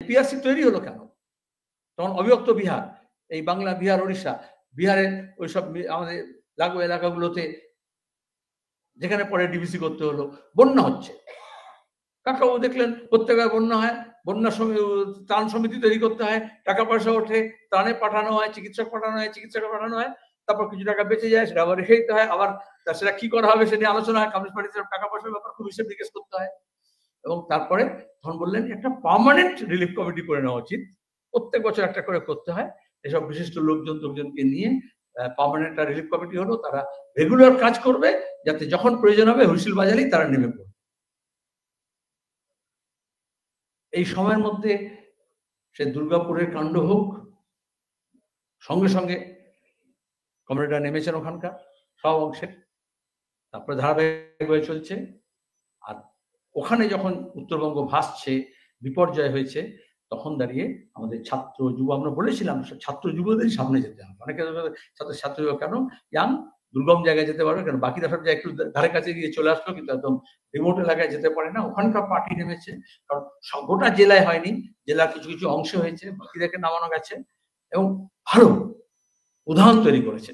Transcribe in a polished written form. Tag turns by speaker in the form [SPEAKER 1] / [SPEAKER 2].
[SPEAKER 1] PRC তৈরি হলো কেন? তখন অবিভক্ত বিহার, এই বাংলা, বিহার, ওড়িশা, বিহারের ওইসব আমাদের লাগোয়া এলাকাগুলোতে যেখানে পরে ডিভিসি করতে হলো, বন্যা হচ্ছে। কাকাবাবু দেখলেন প্রত্যেকবার বন্যা হয়, বন্যা ত্রাণ সমিতি তৈরি করতে হয়, টাকা পয়সা ওঠে, ত্রাণে পাঠানো হয়, চিকিৎসক পাঠানো হয়, চিকিৎসকে পাঠানো হয়, তারপর কিছু টাকা বেঁচে যায়, সেটা আবার রেখে দিতে হয়, আবার সেটা কি করা হবে সেটা নিয়ে আলোচনা হয়, কমিউনিস্ট পার্টির টাকা পয়সার ব্যাপার খুব হিসেব নিকেশ করতে হয়। এবং তারপরে তখন বললেন একটা পার্মানেন্ট রিলিফ কমিটি করে নেওয়া উচিত, প্রত্যেক বছর একটা করে করতে হয়, এসব বিশিষ্ট লোকজনকে নিয়ে পার্মানেন্ট একটা রিলিফ কমিটি হলো, তারা রেগুলার কাজ করবে, যাতে যখন প্রয়োজন হবে হুইসেল বাজালেই তারা নেমে পড়বে। এই সময়ের মধ্যে সে দুর্গাপুরের কাণ্ড হোক, সঙ্গে সঙ্গে কমরেডরা নেমেছেন ওখানকার সব অংশে, তারপরে ধারাবাহিক হয়ে চলছে। আর ওখানে যখন উত্তরবঙ্গ ভাসছে, বিপর্যয় হয়েছে, তখন দাঁড়িয়ে আমাদের ছাত্র যুব, আমরা বলেছিলাম ছাত্র যুবদের সামনে যেতে হবে। অনেকে ছাত্র যুব কেন ইয়াং দুর্গম জায়গায় যেতে পারবে, কারণ বাকিরা সব জায়গায় একটু ধারে কাছে গিয়ে চলে আসলো, কিন্তু একদম রিমোট এলাকায় যেতে পারে না। ওখানকার পার্টি নেমেছে, কারণ গোটা জেলায় হয়নি, জেলার কিছু কিছু অংশে হয়েছে, বাকিদেরকে নামানো গেছে এবং ভালো উদাহরণ তৈরি করেছে।